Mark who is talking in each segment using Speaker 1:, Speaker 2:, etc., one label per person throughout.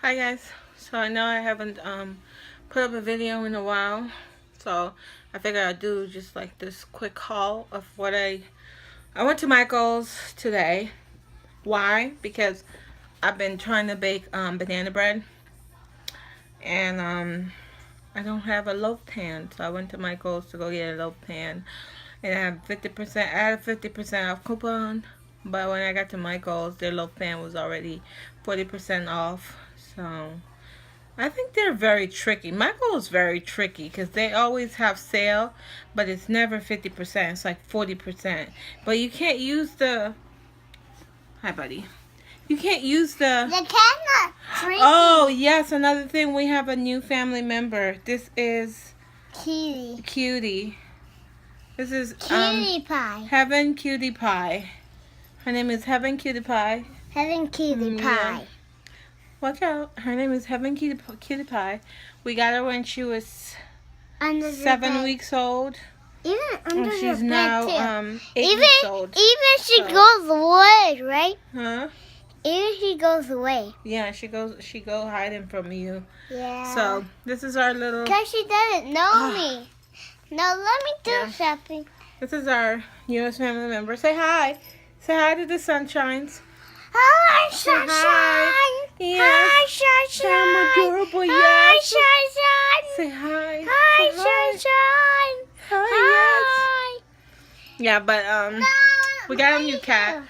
Speaker 1: Hi guys. So I know I haven't put up a video in a while, so I figured I'd do just like this quick haul of what I went to Michael's today. Why? Because I've been trying to bake banana bread, and I don't have a loaf pan, so I went to Michael's to go get a loaf pan, and I have 50%. I had a 50% off coupon, but when I got to Michael's, their loaf pan was already 40% off. So I think they're very tricky. Michael's is very tricky because they always have sale, but it's never 50%. It's like 40%. But you can't use the... Hi, buddy. You can't use the...
Speaker 2: The cat's not tricky.
Speaker 1: Oh, yes. Another thing, we have a new family member. This is... Cutie. This is...
Speaker 2: Cutie Pie.
Speaker 1: Heaven Cutie Pie. Her name is Heaven Cutie Pie.
Speaker 2: Heaven Cutie Pie.
Speaker 1: Watch out. Her name is Heaven Cutie Pie. We got her when she was
Speaker 2: Under
Speaker 1: 7 weeks old.
Speaker 2: Even under
Speaker 1: she's
Speaker 2: the
Speaker 1: now
Speaker 2: bed,
Speaker 1: 8 weeks old.
Speaker 2: Even she goes away, right?
Speaker 1: Huh?
Speaker 2: Even she goes away.
Speaker 1: Yeah, she go hiding from you.
Speaker 2: Yeah.
Speaker 1: So this is our little...
Speaker 2: Because she doesn't know me. No, let me do something.
Speaker 1: This is our newest family member. Say hi. Say hi to the sunshines.
Speaker 2: Hi, Sunshine.
Speaker 1: Yes.
Speaker 2: Hi, Sunshine.
Speaker 1: I'm adorable, yes.
Speaker 2: Hi, Sunshine.
Speaker 1: Say hi.
Speaker 2: Hi,
Speaker 1: Say hi.
Speaker 2: Sunshine.
Speaker 1: Hi, yes. Yeah, but
Speaker 2: No,
Speaker 1: we got a new cat.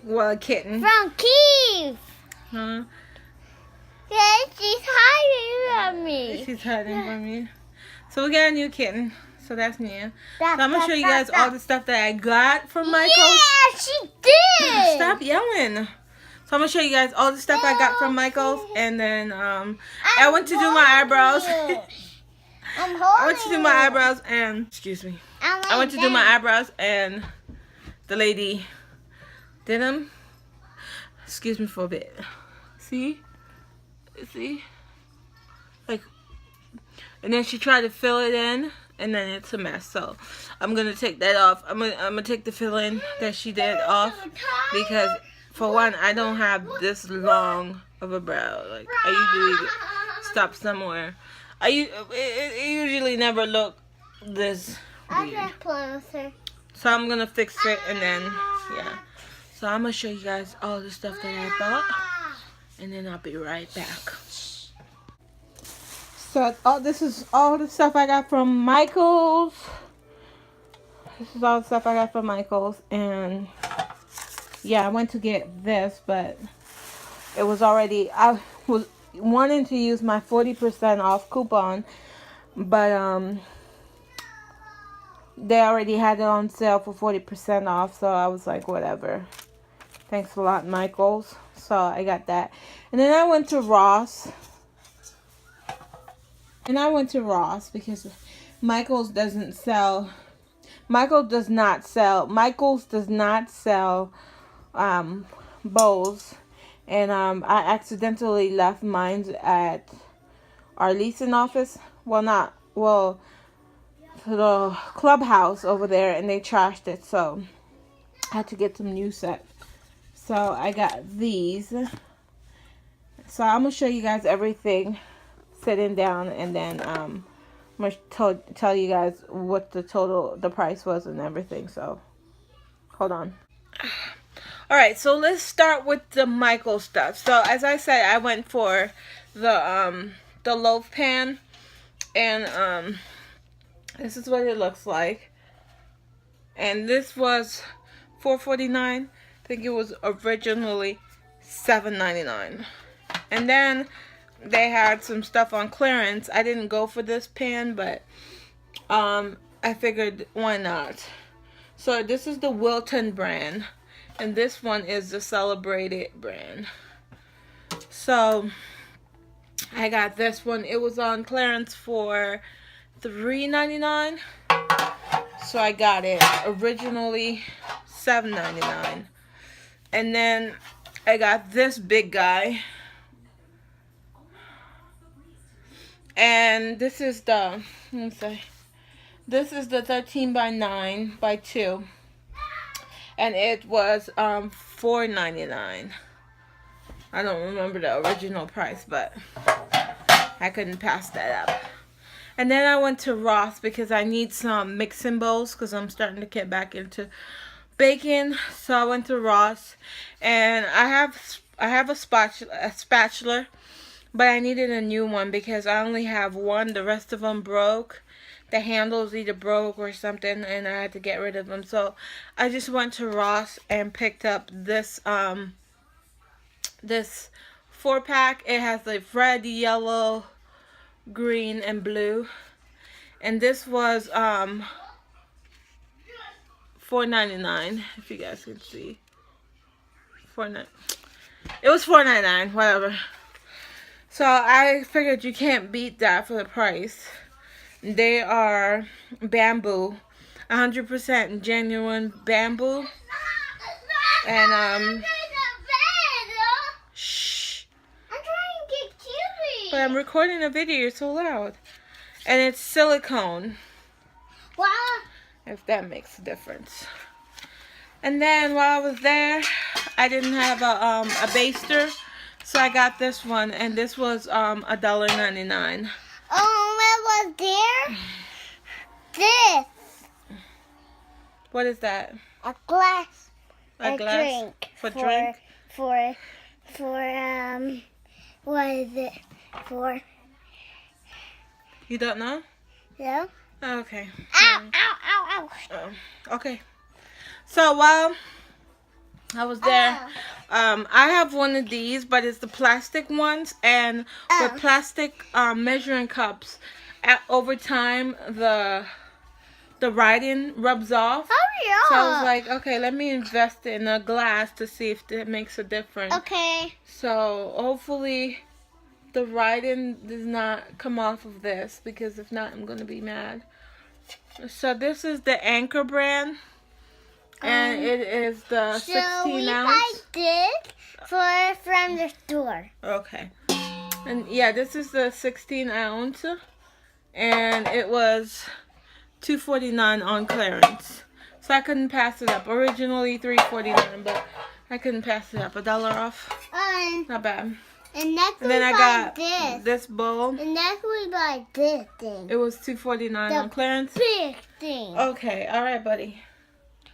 Speaker 1: Well, a kitten.
Speaker 2: From Kiev.
Speaker 1: Huh?
Speaker 2: Yeah, she's hiding from me.
Speaker 1: She's hiding from you. So we got a new kitten. So that's new. So I'm going to show you guys all the stuff that I got from Michael's.
Speaker 2: Yeah, she did.
Speaker 1: Stop yelling. So I'm going to show you guys all the stuff I got from Michael's. And then I went to do my eyebrows. I went to do my eyebrows and... Excuse me. I went to do my eyebrows and the lady did them. Excuse me for a bit. See? See? Like... And then she tried to fill it in, and then it's a mess. So I'm gonna take that off. I'm gonna take the fill-in that she did off, because for one, I don't have this long of a brow. Like, I usually stop somewhere. It usually never look this weird. So I'm gonna fix it, and then yeah. So I'm gonna show you guys all the stuff that I bought, and then I'll be right back. So this is all the stuff I got from Michael's. This is all the stuff I got from Michael's. And yeah, I went to get this, but it was already... I was wanting to use my 40% off coupon, but they already had it on sale for 40% off. So I was like, whatever. Thanks a lot, Michael's. So I got that. And then I went to Ross. And I went to Ross because Michael's doesn't sell. Michael's does not sell bows. And I accidentally left mine at our leasing office. The clubhouse over there, and they trashed it. So I had to get some new set. So I got these. So I'm gonna show you guys everything sitting down, and then I'm going to tell you guys what the price was and everything. So hold on. Alright, so let's start with the Michael stuff. So as I said, I went for the loaf pan, and this is what it looks like. And this was $4.49. I think it was originally $7.99. And then they had some stuff on clearance. I didn't go for this pan, but I figured, why not? So this is the Wilton brand, and this one is the Celebrated brand. So I got this one. It was on clearance for $3.99. So I got it originally $7.99. And then I got this big guy. And this is the, this is the 13 by 9 by 2. And it was $4.99. I don't remember the original price, but I couldn't pass that up. And then I went to Ross because I need some mixing bowls because I'm starting to get back into baking. So I went to Ross, and I have a spatula, but I needed a new one because I only have one. The rest of them broke. The handles either broke or something, and I had to get rid of them. So I just went to Ross and picked up this this 4-pack. It has like red, yellow, green, and blue. And this was $4.99, if you guys can see. It was $4.99, whatever. So I figured you can't beat that for the price. They are bamboo, 100% genuine bamboo. And shh.
Speaker 2: I'm trying to get cutie.
Speaker 1: But I'm recording a video. You're so loud. And it's silicone.
Speaker 2: Wow.
Speaker 1: If that makes a difference. And then while I was there, I didn't have a baster, so I got this one, and this was $1.99.
Speaker 2: What was there? This.
Speaker 1: What is that?
Speaker 2: A glass.
Speaker 1: A glass
Speaker 2: drink.
Speaker 1: For drink?
Speaker 2: For what is it for?
Speaker 1: You don't know?
Speaker 2: No.
Speaker 1: Okay.
Speaker 2: Ow! Ow! Ow! Ow!
Speaker 1: Okay. So while I was there, I have one of these, but it's the plastic ones, and with plastic measuring cups, over time the writing rubs off.
Speaker 2: Hurry up!
Speaker 1: So I was like, okay, let me invest in a glass to see if it makes a difference.
Speaker 2: Okay.
Speaker 1: So hopefully the writing does not come off of this, because if not, I'm gonna be mad. So this is the Anchor brand, and it is the 16 ounce.
Speaker 2: So we buy this from the store.
Speaker 1: Okay. And yeah, this is the 16 ounce, and it was $2.49 on clearance. So I couldn't pass it up. Originally $3.49, but I couldn't pass it up. $1 off. Not bad.
Speaker 2: And next
Speaker 1: And then I got
Speaker 2: this
Speaker 1: bowl.
Speaker 2: And next we buy this thing.
Speaker 1: It was $2.49 on clearance.
Speaker 2: Big thing.
Speaker 1: Okay, all right, buddy.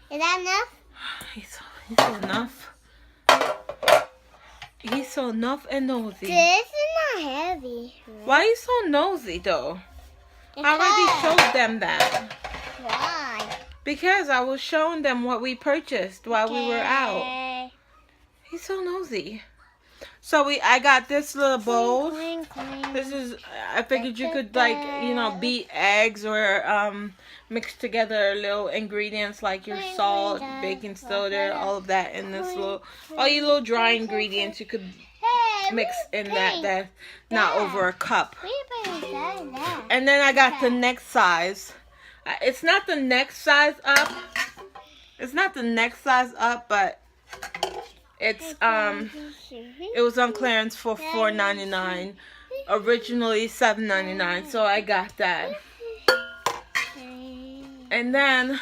Speaker 2: Is that enough?
Speaker 1: He's so enough. He's so enough and nosy.
Speaker 2: This is not heavy.
Speaker 1: Why are you so nosy, though? I already showed them that.
Speaker 2: Why?
Speaker 1: Because I was showing them what we purchased while we were out. He's so nosy. So I got this little bowl. This is, I figured you could, like, you know, beat eggs or mix together little ingredients like your salt, baking soda, all of that in this little, all your little dry ingredients you could mix in that's not over a cup. And then I got the next size. It's not the next size up. It's not the next size up, but it's it was on clearance for $4.99. Originally $7.99, so I got that. And then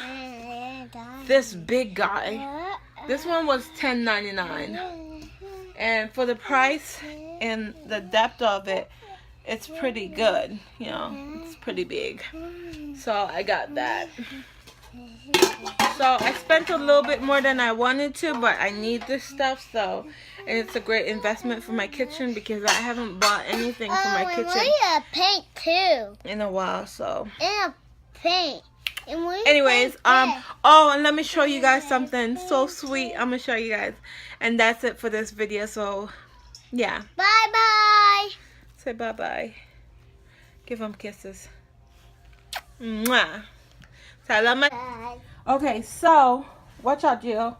Speaker 1: this big guy. This one was $10.99. And for the price and the depth of it, it's pretty good. You know, it's pretty big. So I got that. So I spent a little bit more than I wanted to, but I need this stuff, so, and it's a great investment for my kitchen because I haven't bought anything for my kitchen
Speaker 2: We need a paint too.
Speaker 1: in a while, so.
Speaker 2: And a paint. And
Speaker 1: anyways, oh, and let me show you guys something so sweet. I'm gonna show you guys, and that's it for this video. So, yeah.
Speaker 2: Bye bye.
Speaker 1: Say bye bye. Give them kisses. Mwah. Okay, so watch out, Jill.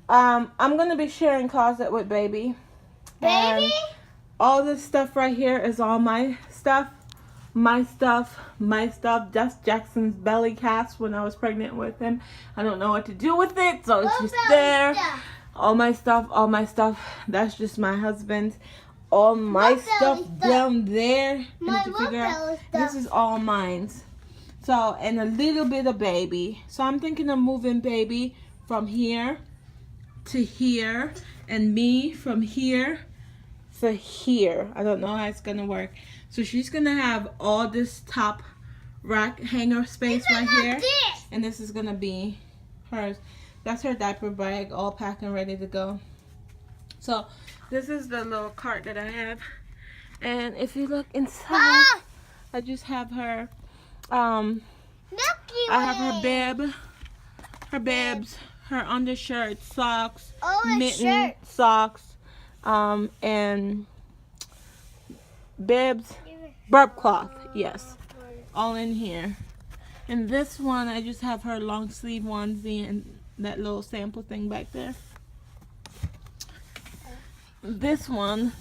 Speaker 1: I'm gonna be sharing closet with baby. And all this stuff right here is all my stuff. My stuff. That's Jackson's belly cast when I was pregnant with him. I don't know what to do with it, so it's just there. All my stuff. That's just my husband's. All my stuff down there. This is all mine. So, and a little bit of baby. So I'm thinking of moving baby from here to here, and me from here for here. I don't know how it's gonna work. So she's gonna have all this top rack hanger space right here, and this is gonna be hers. That's her diaper bag, all packed and ready to go. So this is the little cart that I have, and if you look inside, I just have her I have her bib, her bibs, her undershirt, socks, mitten, socks, and bibs, burp cloth, yes, all in here. And this one, I just have her long sleeve onesie and that little sample thing back there. This one,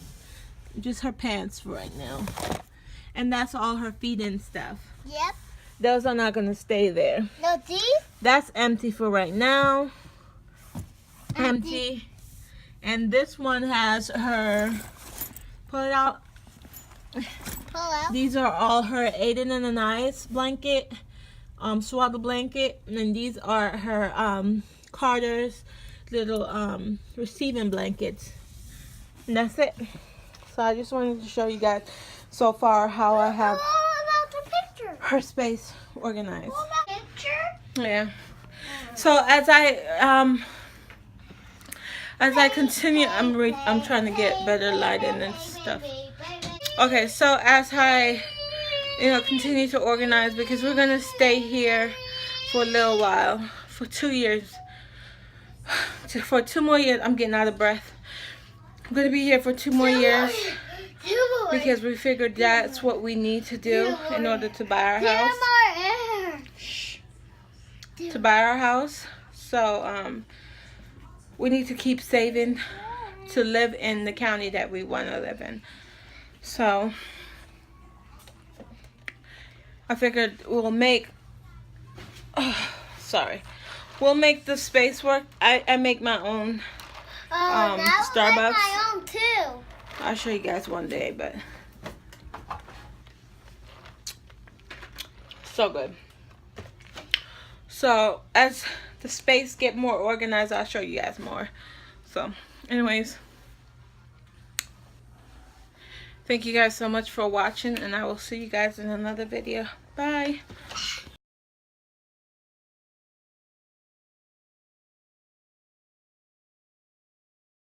Speaker 1: just her pants for right now. And that's all her feed-in stuff.
Speaker 2: Yep.
Speaker 1: Those are not gonna stay there.
Speaker 2: No, these?
Speaker 1: That's empty for right now. Empty. And this one has her, pull it out.
Speaker 2: Pull out.
Speaker 3: These are all her Aiden and I's blanket, swaddle blanket, and these are her Carter's little receiving blankets. And that's it. So I just wanted to show you guys so far how I have her space organized. Yeah. So as I continue, I'm trying to get better lighting and stuff. Okay, so as I continue to organize, because we're gonna stay here for a little while, for 2 years. For 2 more years, I'm getting out of breath. I'm gonna be here for 2 more years because we figured that's what we need to do in order to buy our house. To buy our house. So we need to keep saving to live in the county that we want to live in. So I figured we'll make we'll make the space work. I make my own Starbucks.
Speaker 2: My own too.
Speaker 1: I'll show you guys one day, but so good. So as the space get more organized, I'll show you guys more. So anyways, thank you guys so much for watching, and I will see you guys in another video. Bye.